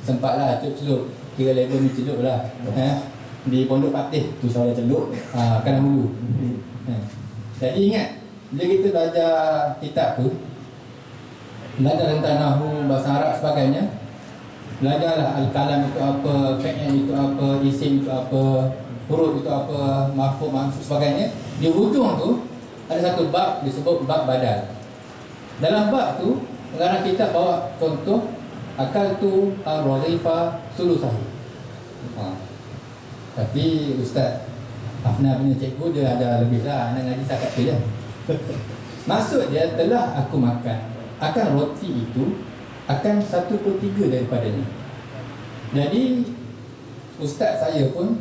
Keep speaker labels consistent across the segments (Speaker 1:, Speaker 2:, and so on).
Speaker 1: sempatlah celup-celup, kira level ni celup lah. Di Pondok Patih
Speaker 2: Tu soalan celup.
Speaker 1: Kanan Hulu. Jadi ingat, bila kita belajar kitab tu, belajar tentang nahwu, bahasa Arab sebagainya, belajarlah al-kalam itu apa, fi'il itu apa, isim itu apa, huruf itu apa, maf'ul, mansub sebagainya. Di hujung tu ada satu bab disebut bab badal. Dalam bab tu pengarang kitab bawa contoh akal tu ar-radhifa sulusah. Tapi Ustaz Afna punya cikgu dia ada lebih lah, anak ngaji setakat tu je. Maksud dia, telah aku makan akan roti itu akan 1/3 daripadanya. Jadi Ustaz saya pun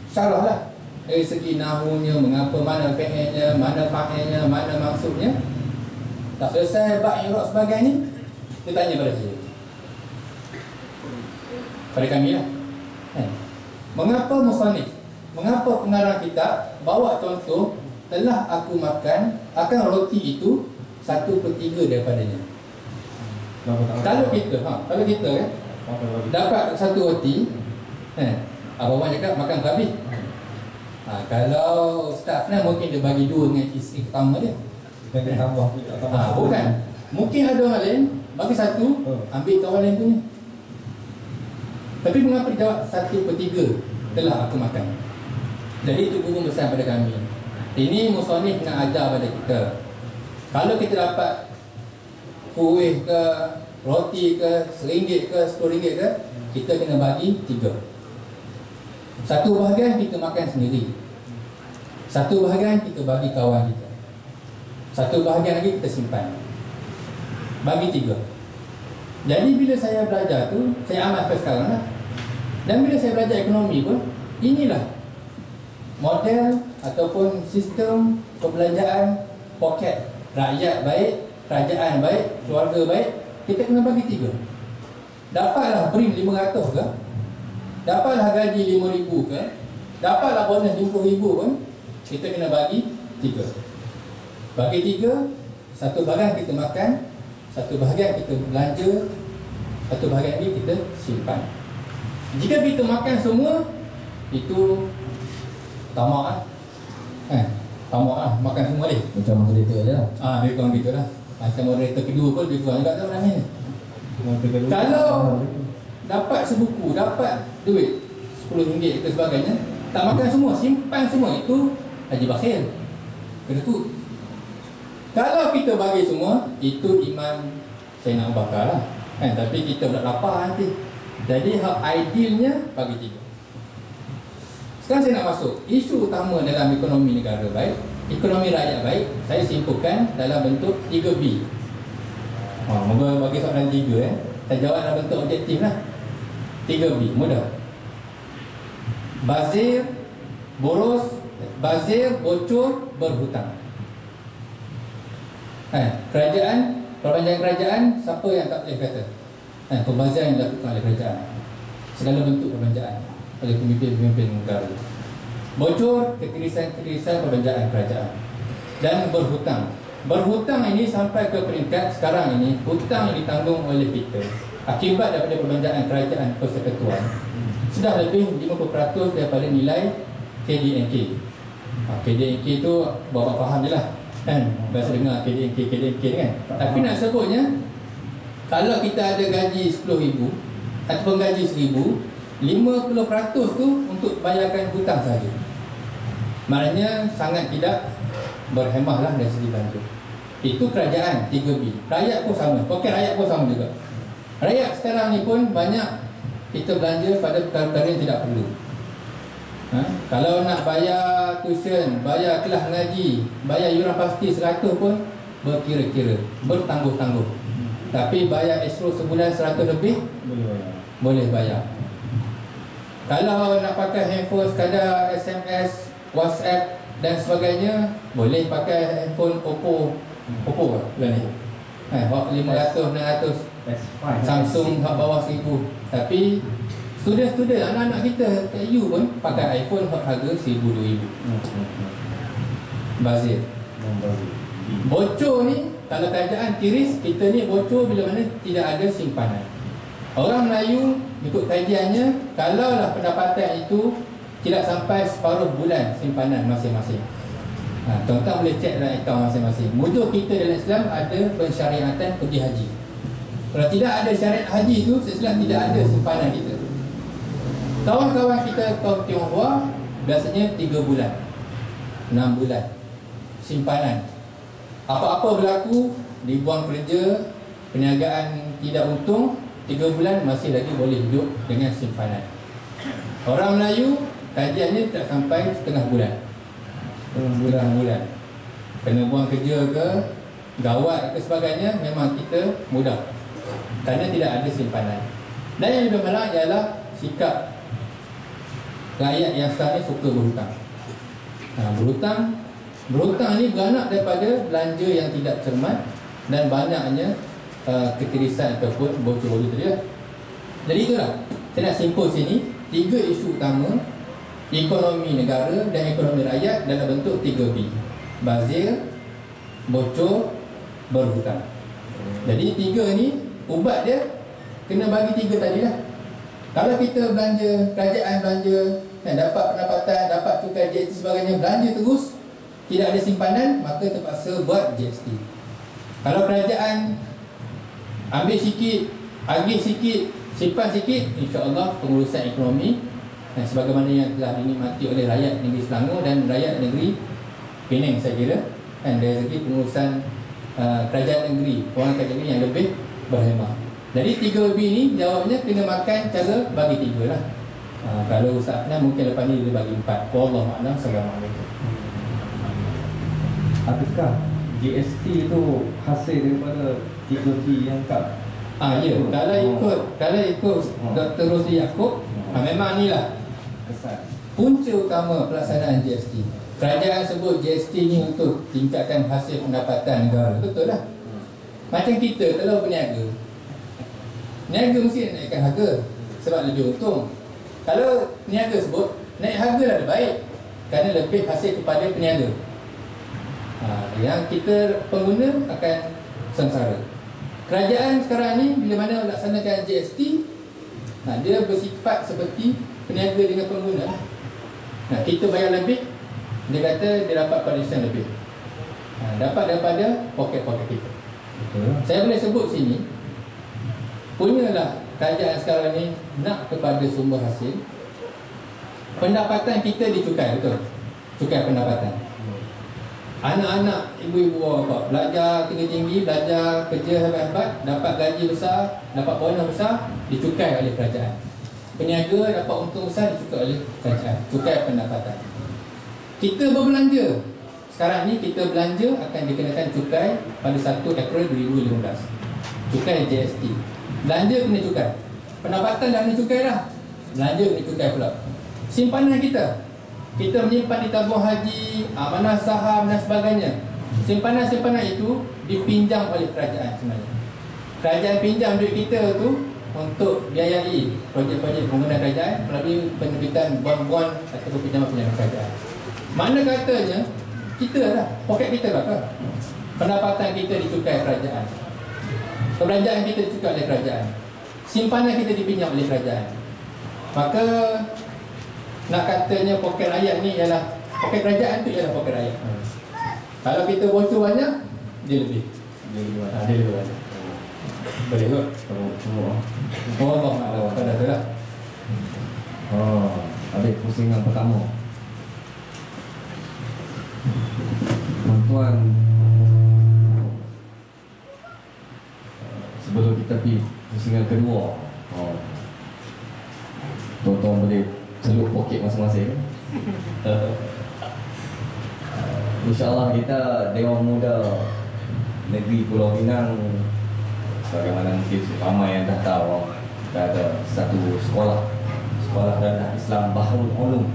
Speaker 1: syarah lah dari segi nahwunya, mengapa, mana fi'ilnya, mana fa'ilnya, mana maksudnya. Tak selesai bab i'rab sebagainya, dia tanya pada saya, pada kami lah, mengapa musannif, mengapa pengarang kitab bawa contoh telah aku makan akan roti itu 1/3 daripadanya. Kalau kita kan dapat satu roti, abang cakap makan habis. Kalau staff ni mungkin dia bagi 2 dengan isteri pertama dia. Bukan. Mungkin ada orang lain bagi 1, ambil kawan lain punya. Tapi mengapa dia jawab 1/3 telah aku makan? Jadi itu guru besar pada kami. Ini musannif nak ajar pada kita. Kalau kita dapat kuih ke, roti ke, RM1 ke, RM10 ke, kita kena bagi 3. Satu bahagian kita makan sendiri, satu bahagian kita bagi kawan kita, satu bahagian lagi kita simpan. Bagi 3. Jadi bila saya belajar tu, saya amat sampai sekarang lah. Dan bila saya belajar ekonomi pun, inilah model ataupun sistem pembelanjaan poket. Rakyat baik, kerajaan baik, keluarga baik, kita kena bagi 3. Dapatlah BRIM 500 ke, dapatlah gaji 5,000 ke, dapatlah bonus 50,000 pun, kita kena bagi 3. Bagi 3, satu bahagian kita makan, satu bahagian kita belanja, satu bahagian ni kita simpan. Jika kita makan semua, itu tamak lah. Tamak lah, makan semua ni.
Speaker 2: Macam moderator je lah.
Speaker 1: Dia kurang gitu lah. Macam moderator kedua pun dia kurang juga orang ni. Kalau dapat sebuku, dapat duit RM10 ke sebagainya, tak makan semua, simpan semua, itu haji bakhil. Kena tu. Kalau kita bagi semua, itu iman Sayyidina Abu Bakar lah. Tapi kita pula lapar nanti. Jadi hak idealnya bagi 3. Sekarang saya nak masuk isu utama dalam ekonomi negara baik, ekonomi rakyat baik. Saya simpulkan dalam bentuk 3B. Moga bagi soalan 3 saya jawab dalam bentuk objektif lah. 3B, mudah. Bazir, boros, bazir, bocor, berhutang. Kerajaan, perpanjangan kerajaan, siapa yang tak boleh kata? Pembaziran yang dilakukan oleh kerajaan, segala bentuk perbelanjaan oleh pemimpin-pemimpin negara. Bocor, ketirisan perbelanjaan kerajaan. Dan berhutang. Berhutang ini sampai ke peringkat sekarang ini, hutang yang ditanggung oleh kita akibat daripada perbelanjaan kerajaan persekutuan sudah lebih 50% daripada nilai KDNK. KDNK itu bapak faham je lah kan, biasa dengar KDNK kan. Tapi nak sebutnya, kalau kita ada gaji 10,000 ataupun gaji 1,000, 50% tu untuk bayarkan hutang saja. Maknanya sangat tidak berhemah lah dari segi belanja. Itu kerajaan 3B. Rakyat pun sama, poket rakyat pun sama juga. Rakyat sekarang ni pun banyak kita belanja pada perkara-perkara yang tidak perlu. Kalau nak bayar tuition, bayar kelas ngaji, bayar yuran pasti 100 pun berkira-kira, bertangguh-tangguh. Tapi bayar escrow sebulan 100 lebih, boleh bayar. Kalau nak pakai handphone sekadar SMS, WhatsApp dan sebagainya, boleh pakai handphone Oppo bulan ni. 500, 600, Samsung bawah 1,000. Tapi student anak-anak kita kat U pun pakai iPhone harga 1,000, 2,000. Bazir. Bocor ni, kalau kerajaan tiris, kita ni bocor bila mana tidak ada simpanan. Orang Melayu ikut kajiannya, kalaulah pendapatan itu tidak sampai separuh bulan simpanan masing-masing. Tuan-tuan boleh cek dalam akaun masing-masing. Musuh kita dalam Islam ada pensyariatan pergi haji. Kalau tidak ada syariat haji itu, Islam tidak ada simpanan kita. Kawan-kawan kita kaum Tionghoa biasanya 3 bulan, 6 bulan simpanan. Apa-apa berlaku, dibuang kerja, perniagaan tidak untung, 3 bulan masih lagi boleh hidup dengan simpanan. Orang Melayu kajiannya tak sampai setengah bulan. Setengah bulan. Kena buang kerja ke, gawat ke sebagainya, memang kita mudah kerana tidak ada simpanan. Dan yang lebih malang ialah sikap rakyat yang sekarang ni suka berhutang. Berhutang ni beranak daripada belanja yang tidak cermat dan banyaknya ketirisan ataupun bocor-bocor tadi lah. Jadi itulah, saya nak simpul sini 3 isu utama ekonomi negara dan ekonomi rakyat dalam bentuk 3B: bazir, bocor, berhutang. Jadi 3 ni ubat dia kena bagi 3 tadi lah. Kalau kita belanja, kerajaan belanja dan dapat pendapatan, dapat cukai GST sebagainya, belanja terus, tidak ada simpanan, maka terpaksa buat GST. Kalau kerajaan ambil sikit, agih sikit, simpan sikit, insya-Allah pengurusan ekonomi dan sebagaimana yang telah dinikmati oleh rakyat negeri Selangor dan rakyat negeri Penang, saya kira, dan dari segi pengurusan kerajaan negeri, orang kerajaan negeri yang lebih berhemah. Jadi 3B ni jawabnya kena makan cara bagi 3 lah. Kalau Ustaz Afnan mungkin lepas ni dia bagi 4. Wallahualam. Assalamualaikum.
Speaker 2: Adakah GST itu hasil daripada 3B yang tak?
Speaker 1: Ya, kalau ikut Dr. Rosli Yaakob, memang inilah
Speaker 2: kesan
Speaker 1: punca utama pelaksanaan GST. Kerajaan sebut GST ni untuk tingkatkan hasil pendapatan negara. Betul lah. Macam kita kalau berniaga, niaga mesti naikkan harga sebab lebih untung. Kalau niaga sebut naik harga lah lebih baik kerana lebih hasil kepada peniaga. Yang kita pengguna akan sengsara. Kerajaan sekarang ni bila mana melaksanakan GST, dia bersifat seperti peniaga dengan pengguna. Kita bayar lebih, dia kata dia dapat commission lebih, dapat daripada poket-poket kita. Saya boleh sebut sini, punyalah kerajaan sekarang ni nak kepada sumber hasil. Pendapatan kita dicukai, betul? Cukai pendapatan. Anak-anak ibu-ibu bapa belajar tinggi-tinggi, belajar kerja hebat-hebat, dapat gaji besar, dapat bonus besar, dicukai oleh kerajaan. Peniaga dapat untung besar, dicukai oleh kerajaan. Cukai pendapatan. Kita berbelanja, sekarang ni kita belanja akan dikenakan cukai pada 1 April 2015. Cukai GST. Belanja kena cukai, pendapatan dah kena cukai dah, belanja kena cukai pula. Simpanan kita menyimpan di tabung haji, amanah saham dan sebagainya. Simpanan-simpanan itu dipinjam oleh kerajaan sebenarnya. Kerajaan pinjam duit kita tu untuk biayai projek-projek pembangunan kerajaan melalui penerbitan bon-bon atau pinjaman-pinjaman kerajaan. Mana katanya kita lah, poket kita lah kan? Pendapatan kita dicukai kerajaan, perbelanjaan kita dicukai oleh kerajaan, simpanan kita dipinjam oleh kerajaan. Maka nak katanya poket rakyat ni ialah poket kerajaan tu ialah poket rakyat. Kalau kita bocor banyak, dia lebih. Dia lebih banyak. Boleh kot? Allah maklum, dah tu lah.
Speaker 2: Adik pusingan pertama. Tuan-tuan, sebelum kita pergi pusingan kedua, tuan-tuan boleh seluruh poket masing-masing. InsyaAllah kita Dewan Muda Negeri Pulau Pinang, sebagaimana mungkin ramai yang dah tahu, kita ada satu sekolah rendah Islam Bahrul Ulum.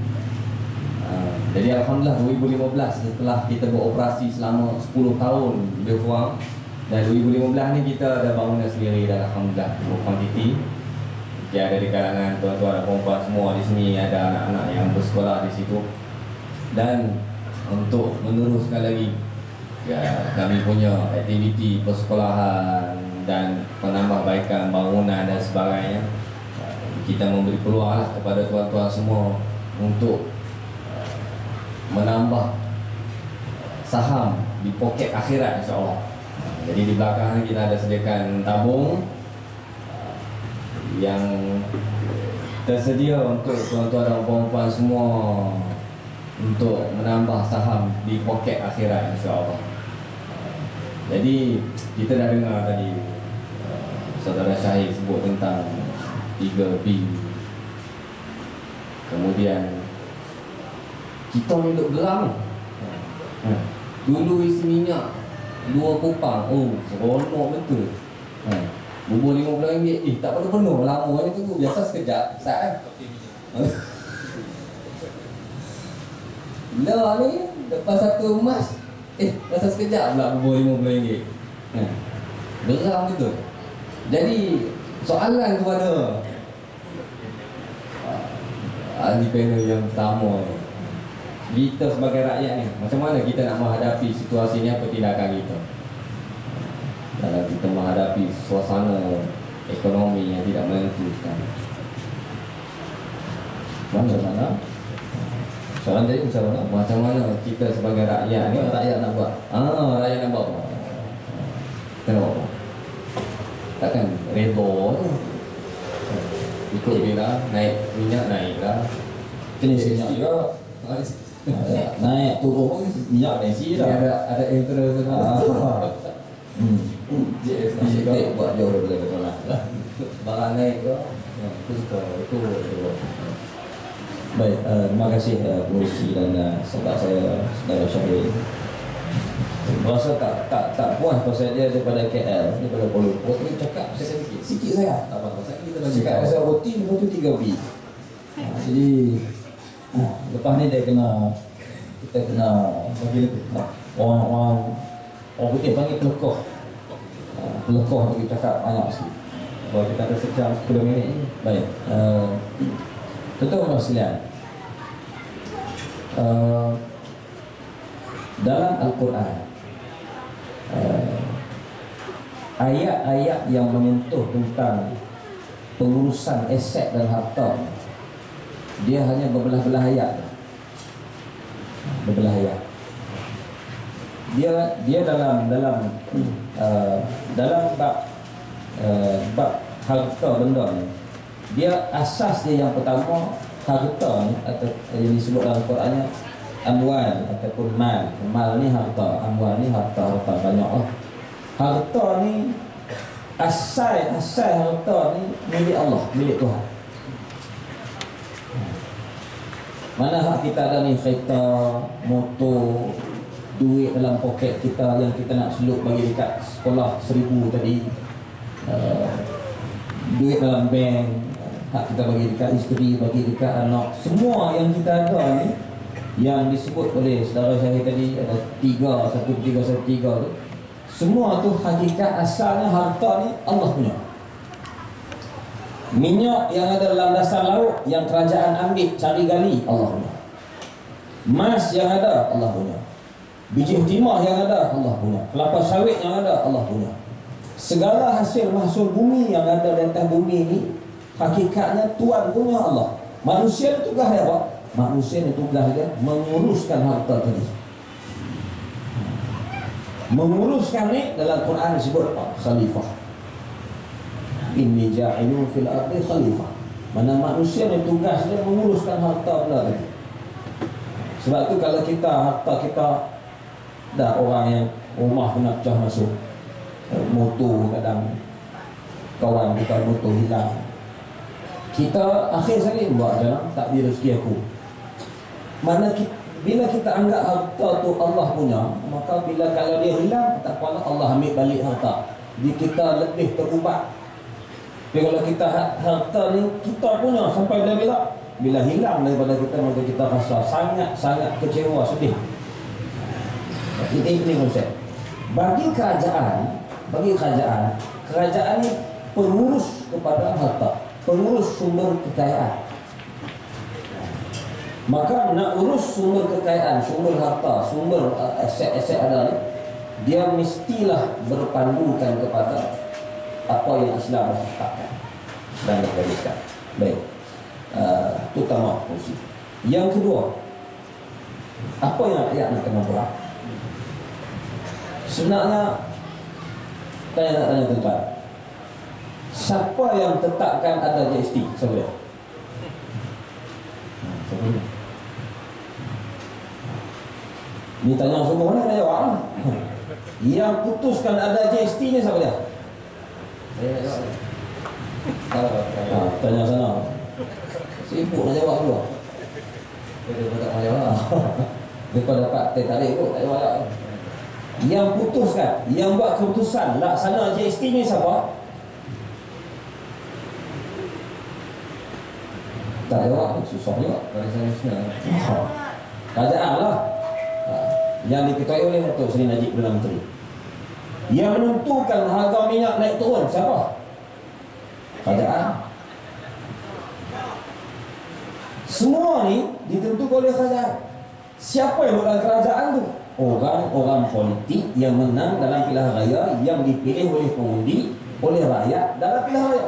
Speaker 2: Jadi Alhamdulillah 2015 setelah kita beroperasi selama 10 tahun lebih kurang, dan 2015 ni kita ada bangunan sendiri dan Alhamdulillah berkuantiti. Dia ada di kalangan tuan-tuan dan perempuan semua di sini, ada anak-anak yang bersekolah di situ. Dan untuk meneruskan lagi, kami punya aktiviti persekolahan, dan penambahbaikan bangunan dan sebagainya. Kita memberi peluang lah kepada tuan-tuan semua untuk menambah saham di poket akhirat, insya-Allah. Jadi di belakang kita ada sediakan tabung yang tersedia untuk tuan-tuan dan puan-puan semua untuk menambah saham di poket akhirat, insya-Allah. Jadi kita dah dengar tadi saudara Syahid sebut tentang 3B. Kemudian kita ni duk geram ni. Dulu isi minyak 2 kupang. Oh, seronok betul. Bubur RM15. Tak perlu penuh. Lama ni tunggu. Biasa sekejap. Saat lah ni lepas satu emas. Rasa sekejap pula bubur RM15. Geram betul. Jadi soalan kepada ahli panel yang pertama ni, kita sebagai rakyat ni, macam mana kita nak menghadapi situasi ni? Apa tindakan kita dalam kita menghadapi suasana ekonomi yang tidak menentu sekarang? Macam mana? Soalan tadi macam mana? Macam mana kita sebagai rakyat ni?
Speaker 3: Rakyat nak buat.
Speaker 2: Rakyat nak buat. Kenapa? Takkan redha tu. Ikut dia lah, naik minyak naik lah.
Speaker 3: Jenis minyak juga. Naik turun minyak nasi
Speaker 2: Dia
Speaker 3: dah.
Speaker 2: ada interest tu.
Speaker 3: JS buat jauh daripada betul lah.
Speaker 2: Barang naik ke? Itu.
Speaker 3: Baik, terima kasih pengurusi dan sahabat saya, saudara Syahid. Rasa tak puas pasal dia daripada KL, daripada Kuala Lumpur. Dia cakap sikit saya. Tak apa, pasal kita dah cakap pasal roti, lepas tu 3B. Jadi lepas ni kita kena bagi lebih. Orang putih panggil pelekoh. Pelekoh bagi cakap banyak sikit. Kalau kita ada sejam 10 minit ni. Baik. Tuan-tuan sekalian, dalam Al-Quran, ayat-ayat yang menyentuh tentang pengurusan aset dan harta, dia hanya berbelah-belah ayat. Berbelah ayat. Dia dalam bab harta benda ni, dia asas dia yang pertama, harta ni atau yang disebut dalam Qurannya amwal ataupun mal. Mal ni harta, amwal ni harta banyak lah. Harta ni asal harta ni milik Allah, milik Tuhan. Mana hak kita ada ni, kereta, motor, duit dalam poket kita yang kita nak selup bagi dekat sekolah 1,000 tadi, duit dalam bank, hak kita bagi dekat isteri, bagi dekat anak. Semua yang kita ada ni, yang disebut oleh saudara Syahid tadi, ada 3 tu, semua tu hakikat asalnya harta ni Allah punya. Minyak yang ada dalam dasar laut yang kerajaan ambil cari gali, Allah punya. Emas yang ada, Allah punya. Biji timah yang ada, Allah punya. Kelapa sawit yang ada, Allah punya. Segala hasil mahsul bumi yang ada di atas bumi ni, hakikatnya Tuhan punya Allah. Manusia ni tugas dia apa? Manusia ni tugas dia menguruskan harta tadi. Menguruskan ni dalam Quran disebut apa? Khalifah. Inni ja'ilun fil ardi khalifah. Mana manusia ni tugas dia menguruskan harta benda tadi. Sebab tu kalau harta kita dah, orang yang rumah kena pecah masuk, motor kadang kawan kita motor hilang, kita akhir sekali buat jalan tak di rezeki aku. Mana bila kita anggap harta tu Allah punya, maka bila kalau dia hilang, tak apa, Allah ambil balik harta. Jadi kita lebih terubat. Tapi kalau kita harta ni kita punya sampai bila hilang daripada kita, maka kita rasa sangat kecewa, sedih. Ini konsep. Bagi kerajaan ni pengurus kepada harta, pengurus sumber kekayaan. Maka nak urus sumber kekayaan, sumber harta, sumber aset ada ni, dia mestilah berpandukan kepada apa yang Islam dah tetapkan, Islam dah gariskan. Baik, terutama fungsi. Yang kedua, apa yang rakyat nak kena buat? Sebenarnya saya nak tanya tuan-tuan, siapa yang tetapkan ada GST? Siapa dia? Siapa dia? Ditanya semua ni kena jawab lah. Yang putuskan ada GST ni siapa dia?
Speaker 2: Saya nak jawab.
Speaker 3: Tanya sana. Sibuk nak jawab dulu.
Speaker 2: Dia tak mau jawab.
Speaker 3: Mereka dapat tertarik kot, tak jawab. Yang putuskan, yang buat keputusan laksana GST ni siapa? Tak jawab, susah juga.
Speaker 2: Barisan Nasional.
Speaker 3: Kerajaan lah. Yang diketuai oleh Datuk Seri Najib Perdana Menteri. Yang menentukan harga minyak naik turun siapa? Kerajaan. Semua ni ditentukan oleh kerajaan. Siapa yang dalam kerajaan tu? Orang-orang politik yang menang dalam pilihan raya, yang dipilih oleh pengundi, oleh rakyat dalam pilihan raya.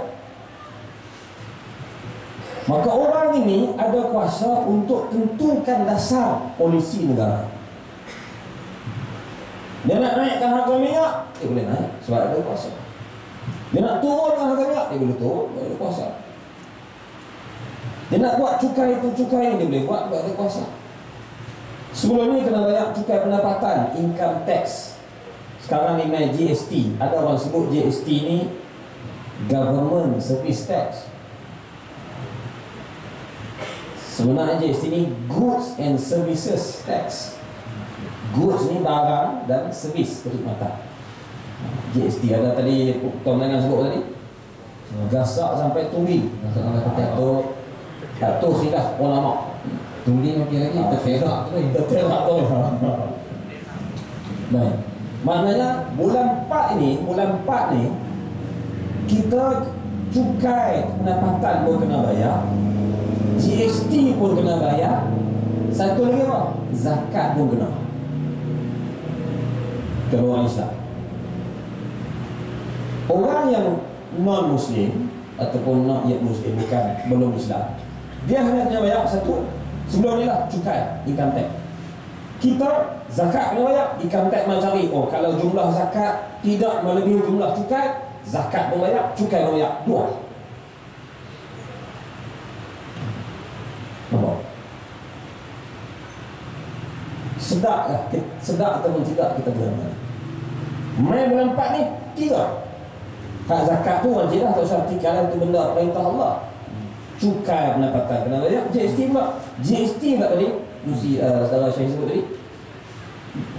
Speaker 3: Maka orang ini ada kuasa untuk tentukan dasar polisi negara. Dia nak naikkan harga minyak, dia boleh naik sebab ada kuasa. Dia nak turunkan harga minyak, dia boleh turun sebab ada kuasa. Dia nak buat cukai itu, cukai ini, dia boleh buat sebab ada kuasa. Sebelum ni kena bayar cukai pendapatan, income tax. Sekarang ni naik GST. Ada orang sebut GST ni government service tax. Sebenarnya GST ni goods and services tax. Goods ni barang dan servis perkhidmatan. GST ada tadi Tuan Menangan sebut tadi, gasak sampai tuli.
Speaker 2: Masuk sampai petak tu.
Speaker 3: Tak tu silap ulama.
Speaker 2: Tuli okey lagi, terperak tu.
Speaker 3: Terperak tu. Baik. Maknanya bulan 4 ni kita cukai pendapatan pun kena bayar, GST pun kena bayar, satu lagi apa? Zakat pun kena. Kalau orang Islam. Orang yang non-Muslim ataupun not yet Muslim, bukan belum Islam, dia hanya kena bayar satu. Sebelum ni lah cukai, income tax. Kita zakat kena bayar, income tax nak cari. Oh, kalau jumlah zakat tidak melebihi jumlah cukai, zakat pun bayar, cukai pun bayar. Dua. Nampak? Sedap lah, sedap ataupun tidak kita benar. Main bulan 4 ni 3. Hak zakat tu wajib lah, tak usah fikirkan tu benda perintah Allah. Cukai pendapatan kena bayar, GST pula. GST tak tadi, saudara Syahid sebut tadi.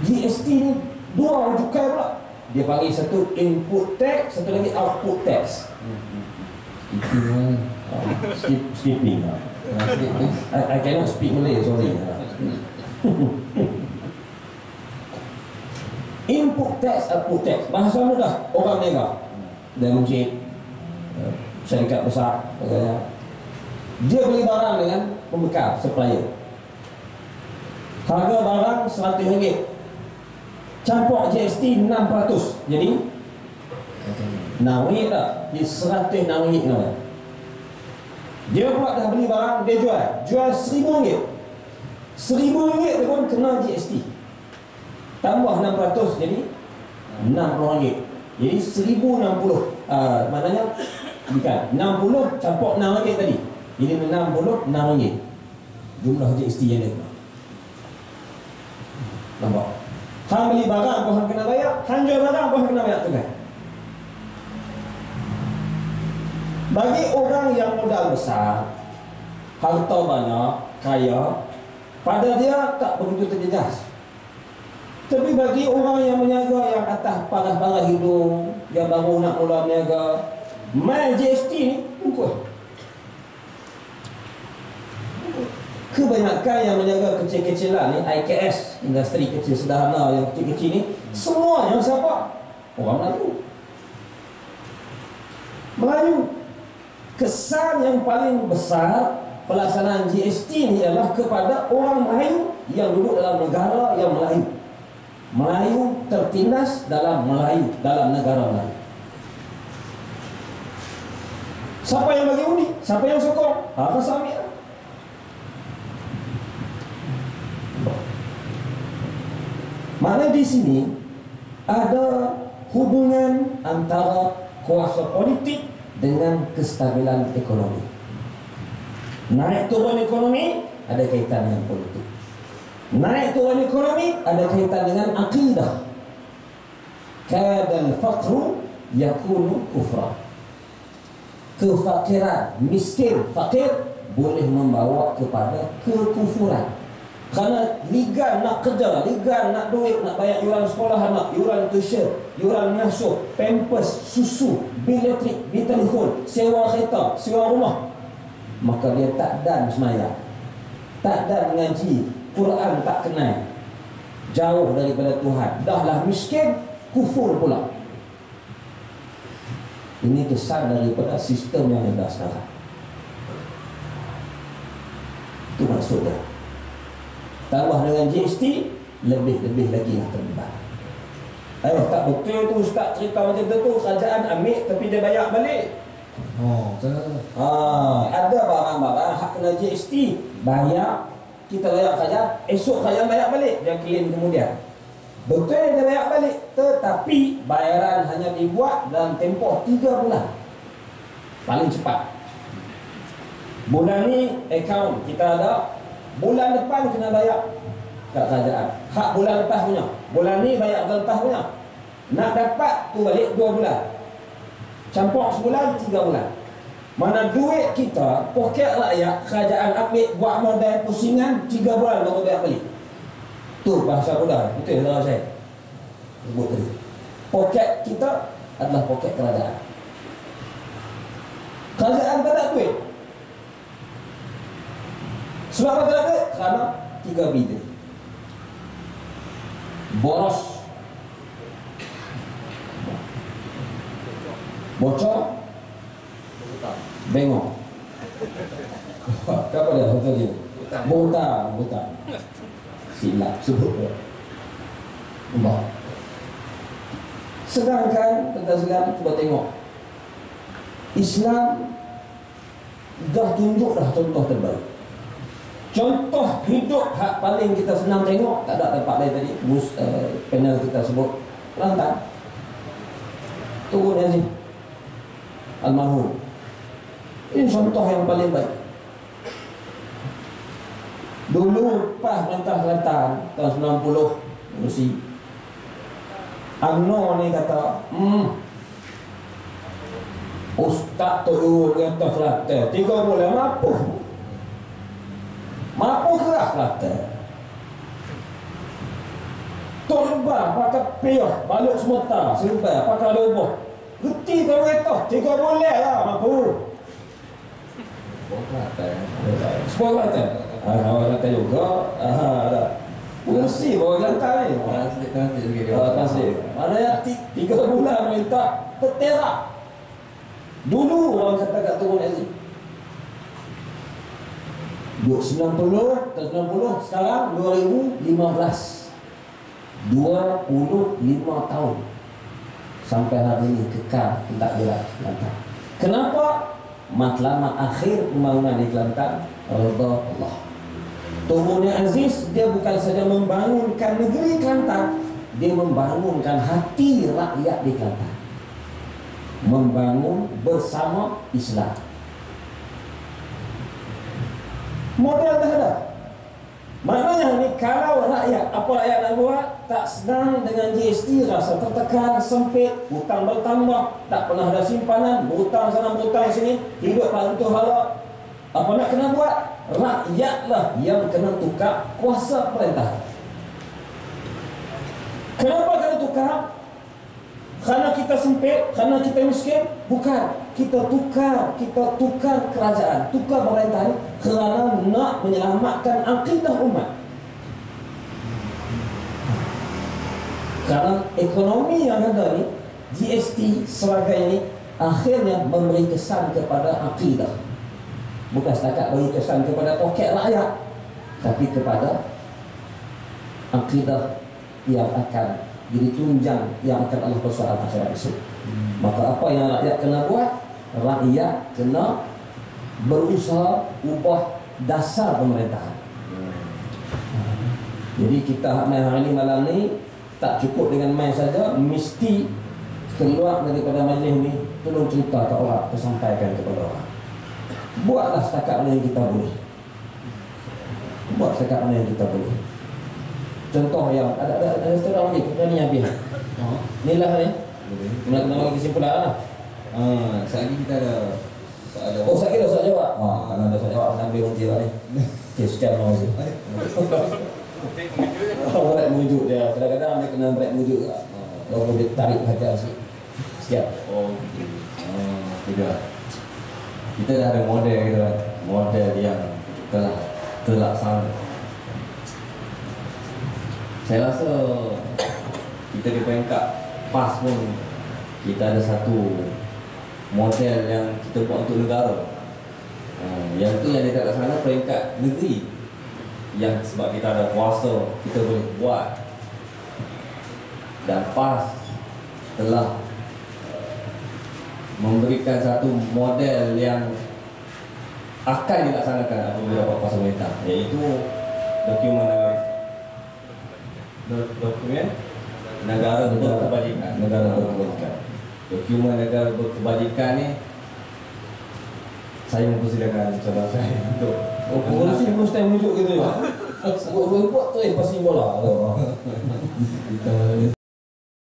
Speaker 3: GST ni dua cukai pula. Dia panggil satu input tax, satu lagi output tax. Skipping. I cannot speak Malay, sorry. Input tax, output tax. Bahasa mudah, orang niaga dan masjid, syarikat besar, dia beli barang dengan pembekal, supplier. Harga barang RM100, campur GST 6%. Jadi RM6 tak? Jadi RM106 kena. Dia pula dah beli barang, dia jual RM1,000. RM1,000 dia pun kena GST. Tambah 6% jadi RM60. Jadi RM1,060. Maknanya bukan 60 campur RM6 tadi. Jadi RM60 jumlah GST yang dia kena. Nampak? Hang beli barang pun hang kena bayar, hang jual barang pun hang kena bayar juga. Bagi orang yang modal besar, harta banyak, kaya, pada dia tak begitu terjejas. Tapi bagi orang yang meniaga, yang atas paras-paras hidung, yang baru nak mula meniaga, main GST ni pukul. Kebanyakan yang meniaga kecil-kecilan ni, IKS, industri kecil sederhana yang kecil-kecil ni, semuanya siapa? Orang Melayu. Melayu. Kesan yang paling besar pelaksanaan GST ni adalah kepada orang Melayu yang duduk dalam negara yang Melayu. Melayu tertindas dalam Melayu, dalam negara Melayu. Siapa yang bagi undi? Siapa yang sokong? Rasa ambil. Maknanya di sini ada hubungan antara kuasa politik dengan kestabilan ekonomi. Naik turun ekonomi ada kaitan dengan politik. Naik turun ekonomi ada kaitan dengan akidah. Kadal faqru yakunu kufra. Kefakiran, miskin, fakir boleh membawa kepada kekufuran. Kerana ligan nak kerja, ligan nak duit, nak bayar yuran sekolah anak, yuran tuition, yuran ngasuh, pampers, susu, bil elektrik, bil telefon, sewa kereta, sewa rumah. Maka dia tak dan semaya, tak dan mengaji, Quran tak kenal, jauh daripada Tuhan, dahlah miskin, kufur pula. Ini kesan daripada sistem yang ada sekarang. Itu maksudnya. Tambah dengan GST, lebih-lebih lagi lah terlibat. Tak betul tu Ustaz cerita macam tu, kerajaan ambil tapi dia bayar balik. Ada barang-barang hak kena GST, bayar, kita bayar kerajaan, esok kerajaan bayar balik, dia claim kemudian. Betul dia bayar balik, tetapi bayaran hanya dibuat dalam tempoh 3 bulan. Paling cepat. Bulan ni akaun kita ada, bulan depan kena bayar kat kerajaan. Hak bulan lepas punya. Bulan ni bayar bulan lepas punya. Nak dapat tu balik 2 bulan. Campur sebulan 3 bulan. Mana duit kita, poket rakyat, kerajaan ambil buat modal pusingan 3 bulan baru bayar balik. Tu bahasa mudah, betul saudara saya sebut tadi. Poket kita adalah poket kerajaan. Kerajaan tak ada duit. Sebab apa tak ada duit? Kerana 3 bidang. Boros, bocor, bengok. Apa dia betul dia? Butang. Silap sebut dia. Sedangkan tuan-tuan cuba tengok, Islam dah tunjuk dah contoh terbaik. Contoh hidup hak paling kita senang tengok, tak ada tempat lain tadi. Panel kita sebut Kelantan. Turun Yazid almarhum. Ini contoh yang paling baik. Dulu pas Perintah Kelantan tahun 90 Musi UMNO ni kata Ustaz Tok Perintah Kelantan 3 bulan mampu kerah Kelantan. Tok Lebah pakai piyah balik semota, Selebah pakai loboh, reti ke kereta 3 bulan lah mampu. Sekolah Kelantan orang kata juga fungsi orang Kelantan ni translate. Maknanya 3 bulan minta terterak. Dulu orang kata kat turun Aziz 90, sekarang 2015 25 tahun sampai hari ini kekal tak berat Kelantan. Kenapa? Matlamat akhir pembangunan di Kelantan redha Allah. Turunnya Aziz, dia bukan saja membangunkan negeri Kelantan, dia membangunkan hati rakyat di Kelantan. Membangun bersama Islam. Model dah ada. Maknanya ni kalau rakyat, apa rakyat nak buat, tak senang dengan GST, rasa tertekan, sempit, hutang bertambah, tak pernah ada simpanan, berhutang sana berhutang sini, hidup hantu hala. Apa nak kena buat? Rakyatlah yang kena tukar kuasa perintah. Kenapa kena tukar? Kerana kita sempit, kerana kita miskin? Bukan. Kita tukar kerajaan, tukar pemerintahan kerana nak menyelamatkan akidah umat. Kerana ekonomi yang ada ni, GST sebagai ini, akhirnya memberi kesan kepada akidah. Bukan setakat beri kesan kepada poket rakyat, tapi kepada akidah yang akan jadi tunjang yang akan Allah persoal akhirat esok. Maka apa yang rakyat kena buat? rakyat kena berusaha ubah dasar pemerintahan. Jadi kita hari ini malam ni tak cukup dengan main saja, mesti keluar daripada majlis ni, tolong cerita ke orang, tersampaikan kepada orang. Buatlah setakat mana yang kita boleh. Buat setakat mana yang kita boleh. Contoh yang ada restoran lagi, kita ni habis. Inilah ni. Kena bagi kesimpulan lah.
Speaker 2: Sekali kita ada soalan.
Speaker 3: Oh, saya kira soal jawab. Kalau ada soal jawab, nak ambil berhenti lah ni. Okay, sekian terima kasih. Orang menuju dia. Kadang-kadang dia kena break menuju lah. Kalau dia tarik hati sikit. Sekian.
Speaker 2: Oh, tidak. Kita dah ada model kita, model yang telah terlaksana. Saya rasa kita di peringkat PAS pun kita ada satu model yang kita buat untuk negara. Yang tu yang dekat kat sana peringkat negeri. Yang sebab kita ada kuasa, kita boleh buat. Dan PAS telah memberikan satu model yang akan dilaksanakan apabila dapat kuasa pemerintah, iaitu dokumen negara berkebajikan. Dokumen negara berkebajikan ni saya mempersilakan saudara saya untuk
Speaker 3: Polisi mesti menunjuk gitu ya. Buat tu pasti bola.